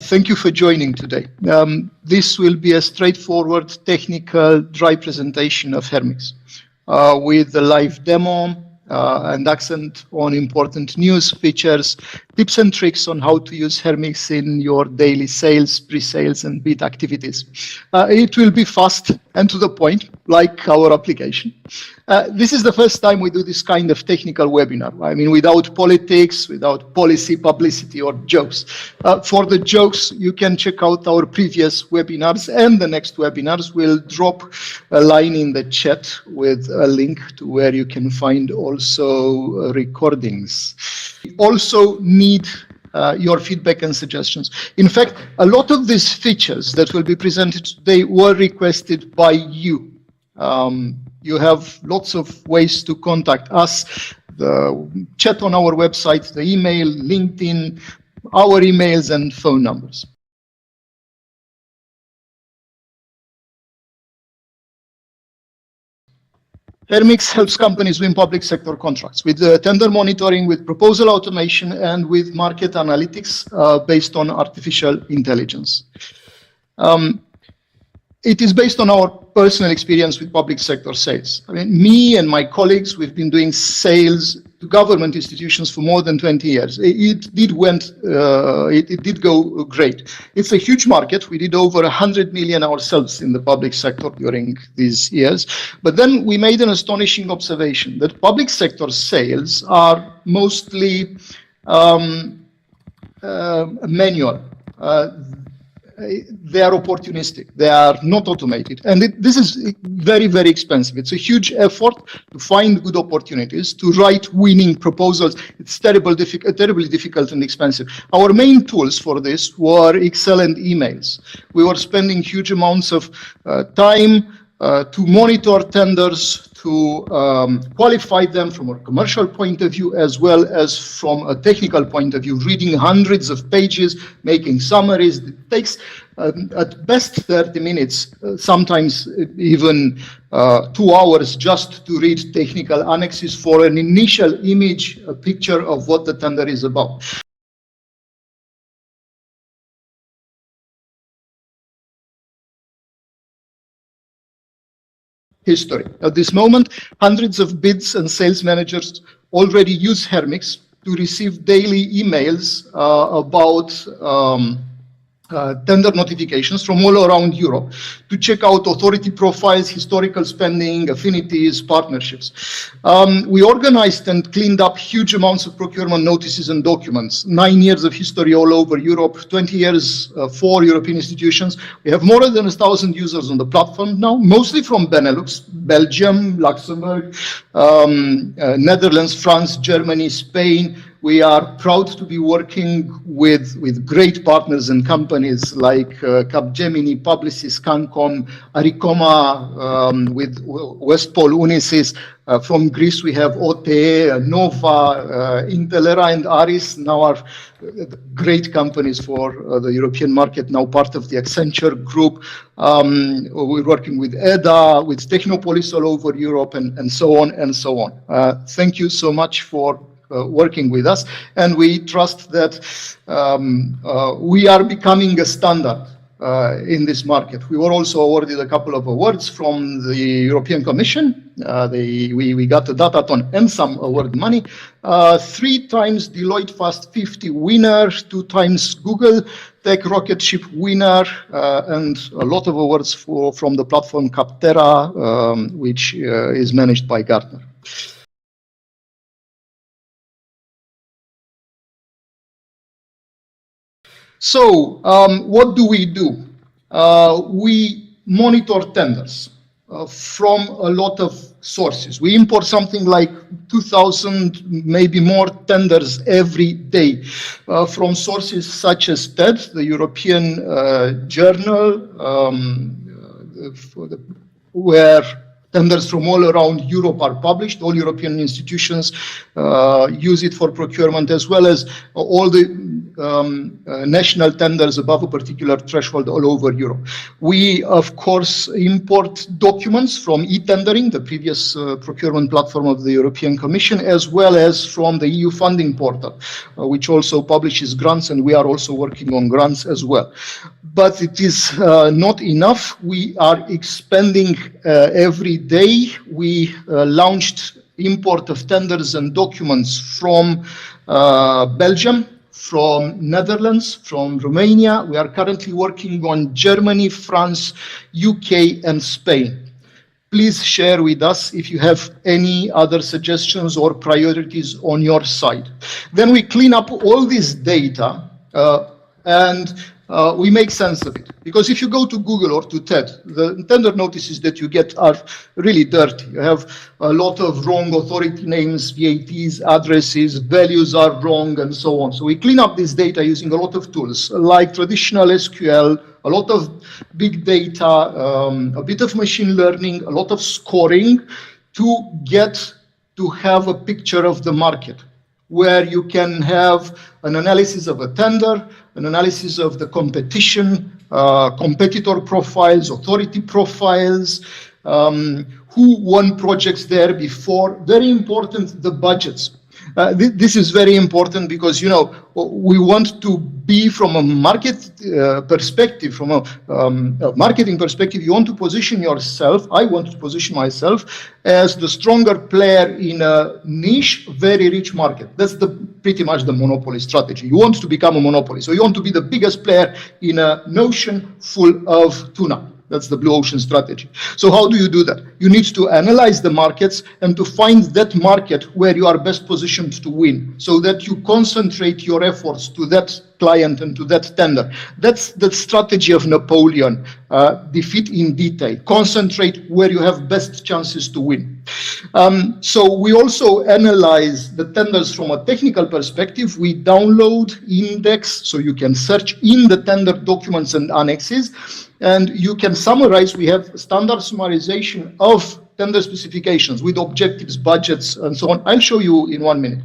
Thank you for joining today. This will be a straightforward, technical, dry presentation of Hermix with a live demo and accent on important news, features, tips and tricks on how to use Hermix in your daily sales, pre-sales, and bid activities. It will be fast and to the point, like our application. This is the first time we do this kind of technical webinar. I mean, without politics, without policy, publicity, or jokes. For the jokes, you can check out our previous webinars, and the next webinars. We'll drop a line in the chat with a link to where you can find also recordings. We also need your feedback and suggestions. In fact, a lot of these features that will be presented today were requested by you. You have lots of ways to contact us, the chat on our website, the email, LinkedIn, our emails and phone numbers. Hermix helps companies win public sector contracts with tender monitoring, with proposal automation, and with market analytics based on artificial intelligence. It is based on our personal experience with public sector sales. I mean, me and my colleagues, we've been doing sales to government institutions for more than 20 years. It did go great. It's a huge market. We did over 100 million ourselves in the public sector during these years. But then we made an astonishing observation that public sector sales are mostly manual. They are opportunistic. They are not automated. And this is very, very expensive. It's a huge effort to find good opportunities, to write winning proposals. It's terribly difficult and expensive. Our main tools for this were Excel and emails. We were spending huge amounts of time to monitor tenders, to qualify them from a commercial point of view, as well as from a technical point of view, reading hundreds of pages, making summaries. It takes at best 30 minutes, sometimes even 2 hours just to read technical annexes for an initial image, a picture of what the tender is about. History. At this moment, hundreds of bids and sales managers already use Hermix to receive daily emails about tender notifications from all around Europe, to check out authority profiles, historical spending, affinities, partnerships. We organized and cleaned up huge amounts of procurement notices and documents, 9 years of history all over Europe, 20 years for European institutions. We have more than 1,000 users on the platform now, mostly from Benelux, Belgium, Luxembourg, Netherlands, France, Germany, Spain. We are proud to be working with great partners and companies like Capgemini, Publicis, Cancom, Aricoma, with Westpol, Unisys. From Greece, we have OTE, Nova, Intelera, and Aris, now are great companies for the European market, now part of the Accenture group. We're working with EDA, with Technopolis all over Europe, and so on and so on. Thank you so much for working with us, and we trust that we are becoming a standard in this market. We were also awarded a couple of awards from the European Commission. We got a Dataton and some award money. 3 times Deloitte Fast 50 winner, 2 times Google Tech Rocket Ship winner, and a lot of awards from the platform Capterra, which is managed by Gartner. So, what do? We monitor tenders from a lot of sources. We import something like 2,000, maybe more tenders every day from sources such as TED, the European journal, where tenders from all around Europe are published. All European institutions use it for procurement, as well as all the national tenders above a particular threshold all over Europe. We, of course, import documents from e-tendering, the previous procurement platform of the European Commission, as well as from the EU funding portal, which also publishes grants, and we are also working on grants as well. But it is not enough. We are expanding every day. We launched import of tenders and documents from Belgium, from Netherlands, from Romania. We are currently working on Germany, France, UK, and Spain. Please share with us if you have any other suggestions or priorities on your side. Then we clean up all this data and we make sense of it. Because if you go to Google or to TED, the tender notices that you get are really dirty. You have a lot of wrong authority names, VATs, addresses, values are wrong, and so on. So we clean up this data using a lot of tools like traditional SQL, a lot of big data, a bit of machine learning, a lot of scoring to get to have a picture of the market, where you can have an analysis of a tender, an analysis of the competition, competitor profiles, authority profiles, who won projects there before. Very important, the budgets. This is very important because, you know, we want to be from a market perspective, from a marketing perspective, you want to position yourself, I want to position myself as the stronger player in a niche, very rich market. That's pretty much the monopoly strategy. You want to become a monopoly. So you want to be the biggest player in an ocean full of tuna. That's the blue ocean strategy. So how do you do that? You need to analyze the markets and to find that market where you are best positioned to win, so that you concentrate your efforts to that client and to that tender. That's the strategy of Napoleon. Defeat in detail. Concentrate where you have best chances to win. So we also analyze the tenders from a technical perspective. We download, index, so you can search in the tender documents and annexes, and you can summarize. We have standard summarization of tender specifications with objectives, budgets, and so on. I'll show you in 1 minute.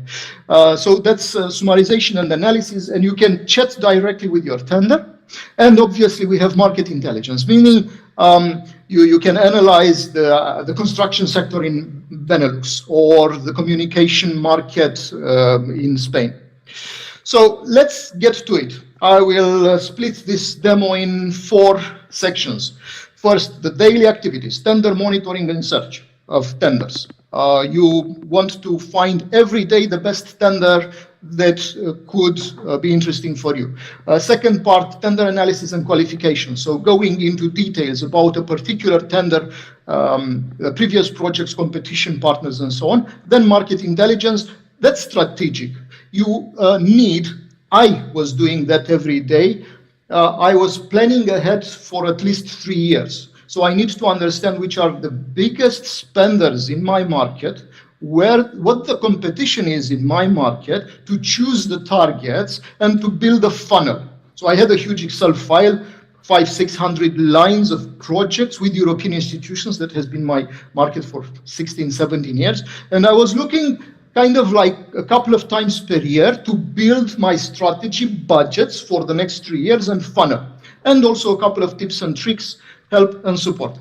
So that's summarization and analysis, and you can chat directly with your tender. And obviously, we have market intelligence, meaning you can analyze the construction sector in Benelux or the communication market in Spain. So let's get to it. I will split this demo in 4 sections. First, the daily activities, tender monitoring and search of tenders. You want to find every day the best tender that could be interesting for you. Second part, tender analysis and qualification. So going into details about a particular tender, previous projects, competition partners, and so on. Then market intelligence, that's strategic. You need, I was doing that every day. I was planning ahead for at least 3 years. So I need to understand which are the biggest spenders in my market, what the competition is in my market, to choose the targets and to build a funnel. So I had a huge Excel file, 500-600 lines of projects with European institutions. That has been my market for 16-17 years. And I was looking kind of like a couple of times per year to build my strategy budgets for the next 3 years and funnel. And also a couple of tips and tricks, help and support.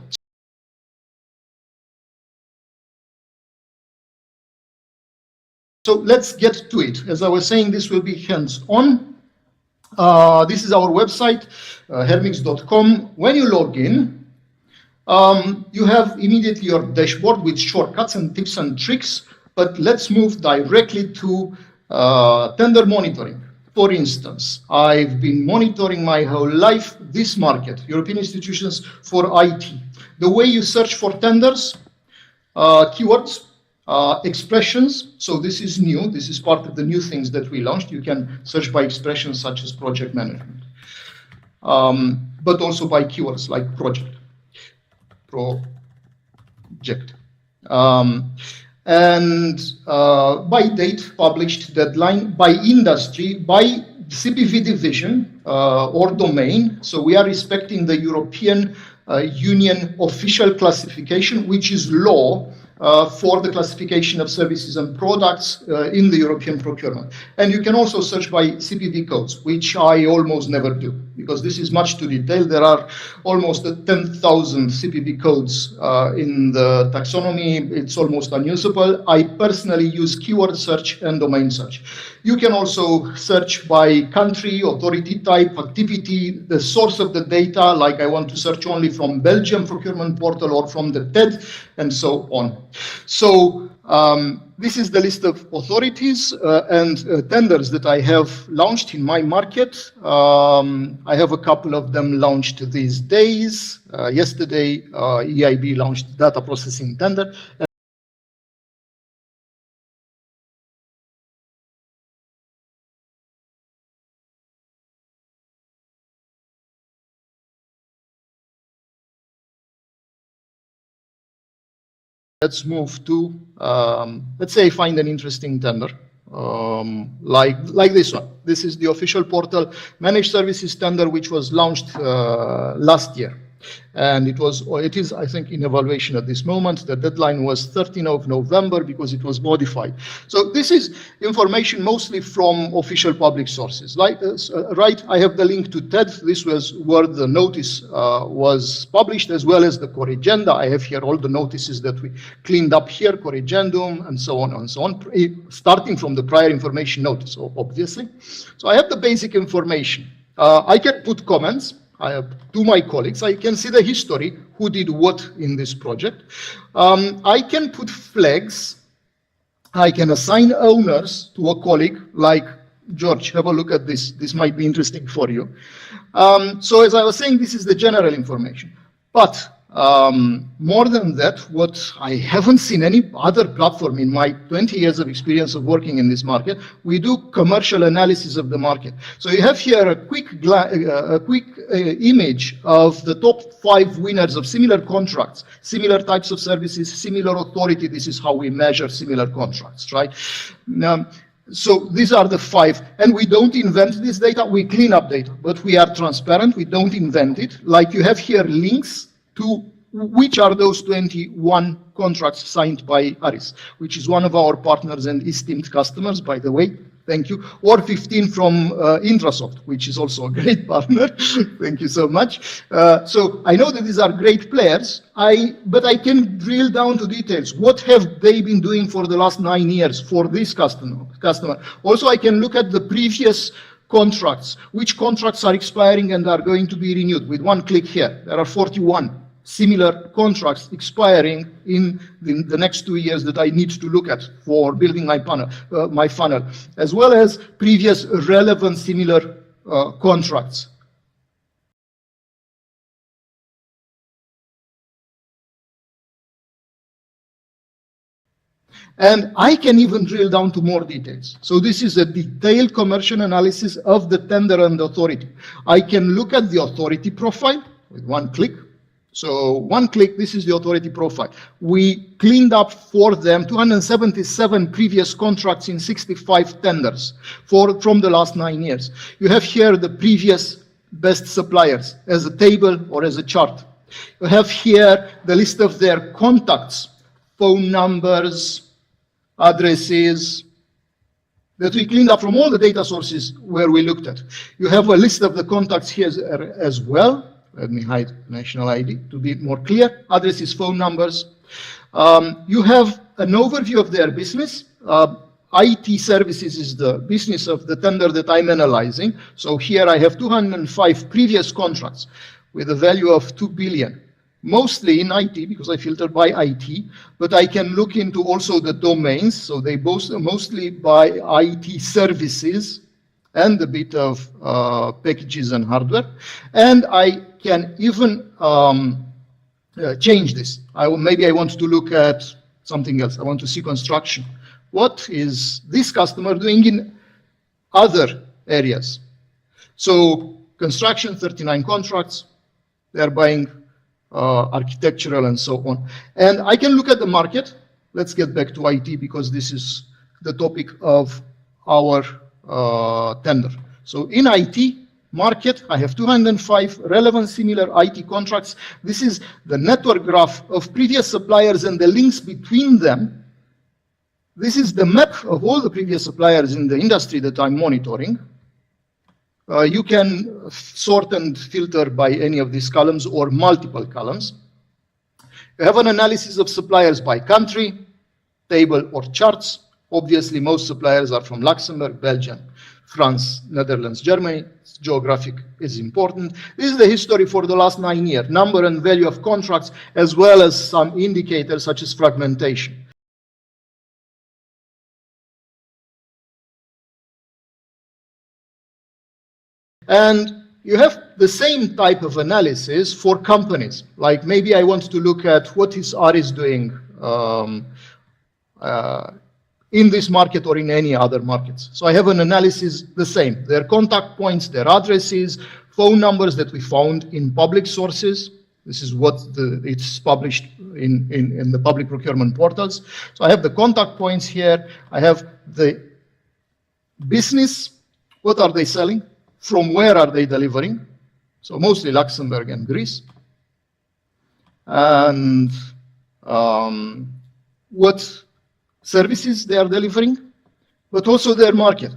So let's get to it. As I was saying, this will be hands-on. This is our website, hermix.com. When you log in, you have immediately your dashboard with shortcuts and tips and tricks. But let's move directly to tender monitoring. For instance, I've been monitoring my whole life this market, European institutions for IT. The way you search for tenders, keywords, expressions. So this is new. This is part of the new things that we launched. You can search by expressions such as project management, but also by keywords like project. And by date, published, deadline, by industry, by CPV division or domain. So we are respecting the European Union official classification, which is law for the classification of services and products in the European procurement. And you can also search by CPV codes, which I almost never do, because this is much too detailed. There are almost 10,000 CPV codes in the taxonomy. It's almost unusable. I personally use keyword search and domain search. You can also search by country, authority type, activity, the source of the data, like I want to search only from Belgium procurement portal or from the TED, and so on. So this is the list of authorities and tenders that I have launched in my market. I have a couple of them launched these days. Yesterday, EIB launched data processing tender. Let's move to, let's say, find an interesting tender, like this one. This is the official portal managed services tender, which was launched last year. And it is, I think, in evaluation at this moment. The deadline was 13th of November because it was modified. So this is information mostly from official public sources. Like, right, I have the link to TED. This was where the notice was published, as well as the corrigenda. I have here all the notices that we cleaned up here, corrigendum, and so on and so on, starting from the prior information notice, obviously. So I have the basic information. I can put comments to my colleagues. I can see the history, who did what in this project. I can put flags. I can assign owners to a colleague, like George, have a look at this. This might be interesting for you. So as I was saying, this is the general information. But more than that, what I haven't seen any other platform in my 20 years of experience of working in this market, we do commercial analysis of the market. So you have here a quick image of the top 5 winners of similar contracts, similar types of services, similar authority. This is how we measure similar contracts, right? So these are the 5, and we don't invent this data, we clean up data, but we are transparent, we don't invent it. Like you have here links to which are those 21 contracts signed by Aris, which is one of our partners and esteemed customers, by the way. Thank you. Or 15 from Intrasoft, which is also a great partner. Thank you so much. So I know that these are great players, but I can drill down to details. What have they been doing for the last 9 years for this customer? Also, I can look at the previous contracts, which contracts are expiring and are going to be renewed with one click here. There are 41 similar contracts expiring in the next 2 years that I need to look at for building my funnel, as well as previous relevant similar contracts. And I can even drill down to more details. So this is a detailed commercial analysis of the tender and authority. I can look at the authority profile with one click. So one click, this is the authority profile. We cleaned up for them 277 previous contracts in 65 tenders from the last 9 years. You have here the previous best suppliers as a table or as a chart. You have here the list of their contacts, phone numbers, addresses, that we cleaned up from all the data sources where we looked at. You have a list of the contacts here as well. Let me hide national ID to be more clear. Addresses, phone numbers. You have an overview of their business. IT services is the business of the tender that I'm analyzing. So here I have 205 previous contracts with a value of 2 billion. Mostly in IT, because I filtered by IT, but I can look into also the domains. So they both mostly by IT services and a bit of packages and hardware. And I can even change this. Maybe I want to look at something else. I want to see construction. What is this customer doing in other areas? So construction, 39 contracts. They're buying architectural and so on. And I can look at the market. Let's get back to IT because this is the topic of our tender. So in IT, market. I have 205 relevant similar IT contracts. This is the network graph of previous suppliers and the links between them. This is the map of all the previous suppliers in the industry that I'm monitoring. You can sort and filter by any of these columns or multiple columns. You have an analysis of suppliers by country, table or charts. Obviously, most suppliers are from Luxembourg, Belgium, France, Netherlands, Germany. Geographic is important. This is the history for the last 9 years, number and value of contracts, as well as some indicators such as fragmentation. And you have the same type of analysis for companies. Like maybe I want to look at what is Aris doing in this market or in any other markets. So I have an analysis the same. Their contact points, their addresses, phone numbers that we found in public sources. This is what it's published in the public procurement portals. So I have the contact points here. I have the business. What are they selling? From where are they delivering? So mostly Luxembourg and Greece. And what services they are delivering, but also their market.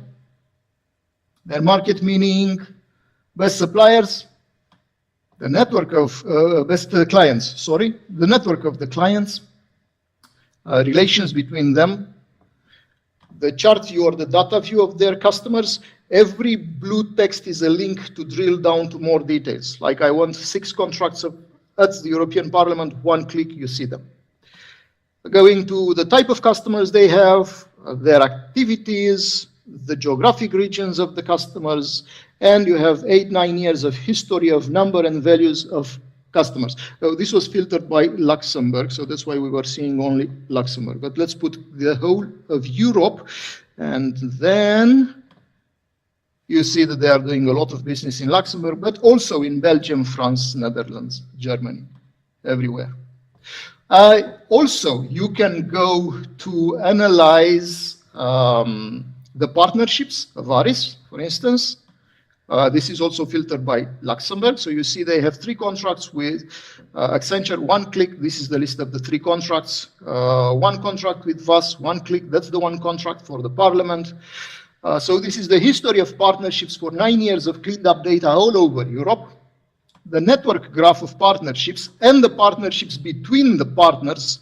Their market meaning best suppliers, the network of best clients, sorry, the network of the clients, relations between them, the chart view or the data view of their customers. Every blue text is a link to drill down to more details. Like I want 6 contracts at the European Parliament, 1 click, you see them. Going to the type of customers they have, their activities, the geographic regions of the customers, and you have 8-9 years of history of number and values of customers. This was filtered by Luxembourg, so that's why we were seeing only Luxembourg. But let's put the whole of Europe, and then you see that they are doing a lot of business in Luxembourg, but also in Belgium, France, Netherlands, Germany, everywhere. Also, you can go to analyze the partnerships of Aris, for instance. This is also filtered by Luxembourg. So you see they have 3 contracts with Accenture, 1 click. This is the list of the 3 contracts. 1 contract with VAS, 1 click. That's the 1 contract for the Parliament. So this is the history of partnerships for 9 years of cleaned up data all over Europe. The network graph of partnerships and the partnerships between the partners.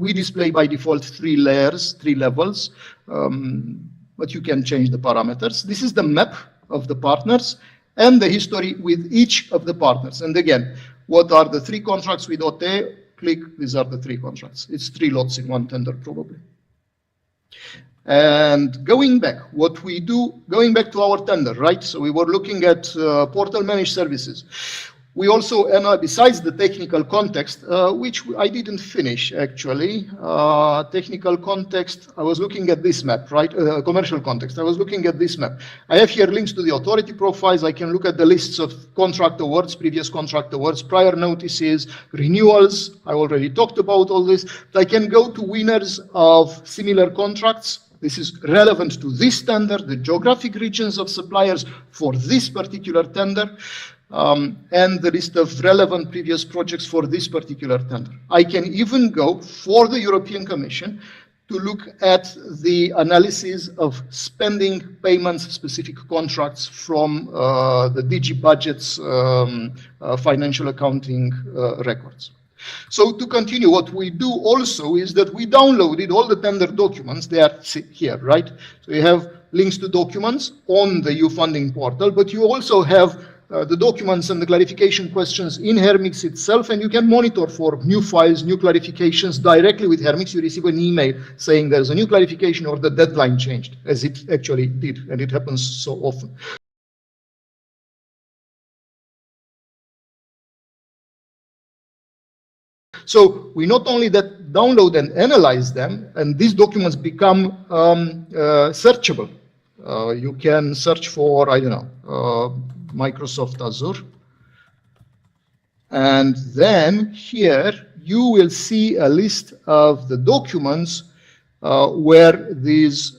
We display by default 3 layers, 3 levels, but you can change the parameters. This is the map of the partners and the history with each of the partners. And again, what are the 3 contracts with OTE? Click, these are the 3 contracts. It's 3 lots in 1 tender probably. And going back, what we do, going back to our tender, right? So we were looking at portal managed services. We also, and besides the technical context, which I didn't finish actually, technical context, I was looking at this map, right? Commercial context, I was looking at this map. I have here links to the authority profiles. I can look at the lists of contract awards, previous contract awards, prior notices, renewals. I already talked about all this. I can go to winners of similar contracts. This is relevant to this tender, the geographic regions of suppliers for this particular tender, and the list of relevant previous projects for this particular tender. I can even go for the European Commission to look at the analysis of spending payments specific contracts from the DG Budget's financial accounting records. So to continue, what we do also is that we downloaded all the tender documents. They are here, right? So you have links to documents on the EU funding portal, but you also have the documents and the clarification questions in Hermix itself, and you can monitor for new files, new clarifications directly with Hermix. You receive an email saying there's a new clarification or the deadline changed, as it actually did, and it happens so often. So we not only that download and analyze them, and these documents become searchable. You can search for, I don't know, Microsoft Azure. And then here you will see a list of the documents where these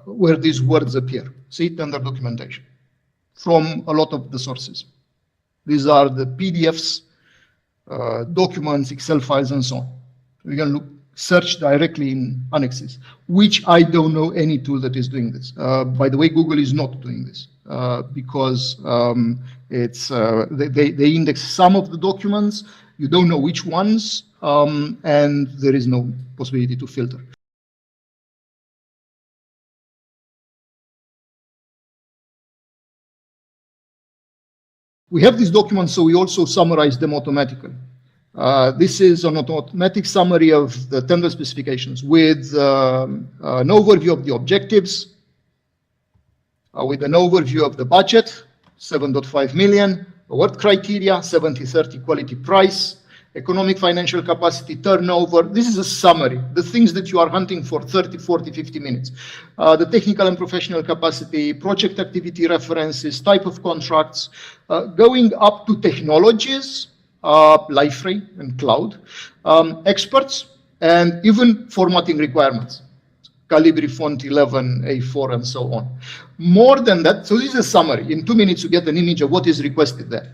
where these words appear. See, tender documentation from a lot of the sources. These are the PDFs, documents, Excel files, and so on. We can search directly in annexes, which I don't know any tool that is doing this. By the way, Google is not doing this because they index some of the documents, you don't know which ones, and there is no possibility to filter. We have these documents, so we also summarize them automatically. This is an automatic summary of the tender specifications with an overview of the objectives, with an overview of the budget, 7.5 million, award criteria, 70/30 quality price, economic financial capacity, turnover. This is a summary, the things that you are hunting for 30, 40, 50 minutes. The technical and professional capacity, project activity references, type of contracts, going up to technologies, Liferay and cloud, experts, and even formatting requirements, Calibri font 11, A4, and so on. More than that, so this is a summary. In 2 minutes, you get an image of what is requested there.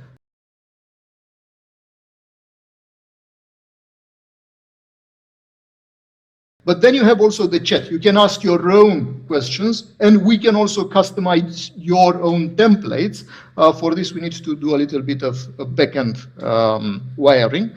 But then you have also the chat. You can ask your own questions, and we can also customize your own templates. For this, we need to do a little bit of backend wiring.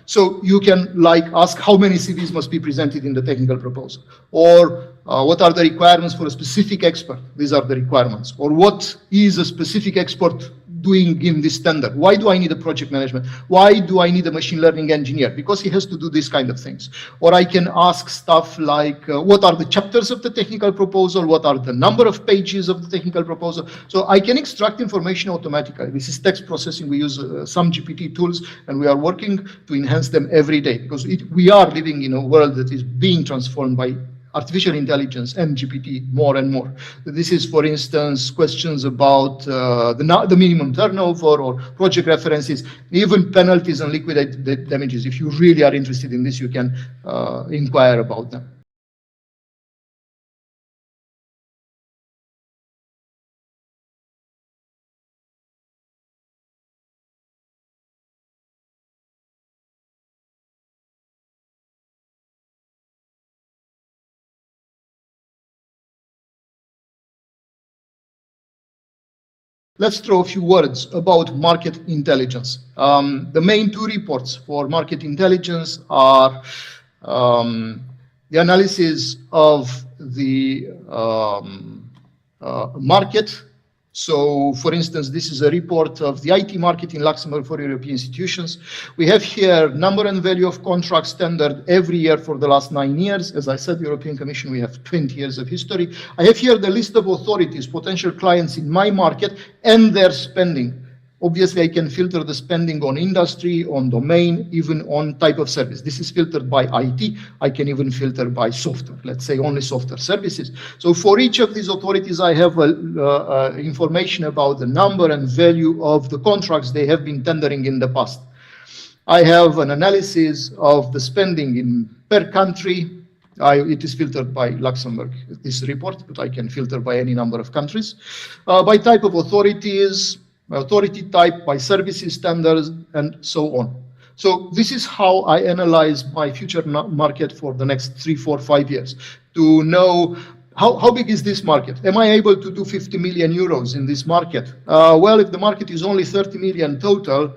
So you can ask how many CVs must be presented in the technical proposal, or what are the requirements for a specific expert? These are the requirements. Or what is a specific expert doing in this tender? Why do I need a project management? Why do I need a machine learning engineer? Because he has to do these kind of things. Or I can ask stuff like, what are the chapters of the technical proposal? What are the number of pages of the technical proposal? So I can extract information automatically. This is text processing. We use some GPT tools, and we are working to enhance them every day, because we are living in a world that is being transformed by artificial intelligence and GPT more and more. This is, for instance, questions about the minimum turnover or project references, even penalties and liquidated damages. If you really are interested in this, you can inquire about them. Let's throw a few words about market intelligence. The main two reports for market intelligence are the analysis of the market. So, for instance, this is a report of the IT market in Luxembourg for European institutions. We have here number and value of contracts tendered every year for the last 9 years. As I said, the European Commission, we have 20 years of history. I have here the list of authorities, potential clients in my market, and their spending. Obviously, I can filter the spending on industry, on domain, even on type of service. This is filtered by IT. I can even filter by software, let's say only software services. So for each of these authorities, I have information about the number and value of the contracts they have been tendering in the past. I have an analysis of the spending in per country. It is filtered by Luxembourg, this report, but I can filter by any number of countries. By type of authorities, authority type, by services standards, and so on. So this is how I analyze my future market for the next 3, 4, 5 years, to know how big is this market? Am I able to do 50 million euros in this market? Well, if the market is only 30 million total,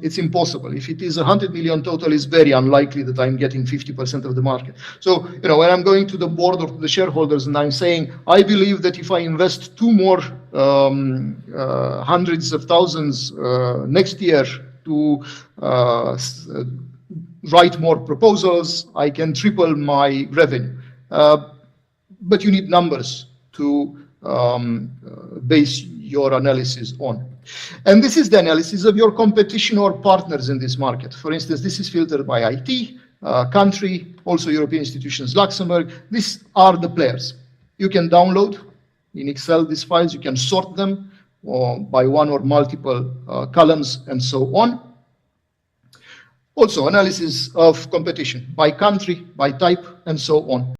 it's impossible. If it is 100 million total, it's very unlikely that I'm getting 50% of the market. So, when I'm going to the board or to the shareholders and I'm saying, I believe that if I invest 2 more hundreds of thousands next year to write more proposals, I can triple my revenue. But you need numbers to base your analysis on. And this is the analysis of your competition or partners in this market. For instance, this is filtered by IT, country, also European institutions, Luxembourg. These are the players. You can download in Excel these files, you can sort them by one or multiple columns and so on. Also, analysis of competition by country, by type, and so on.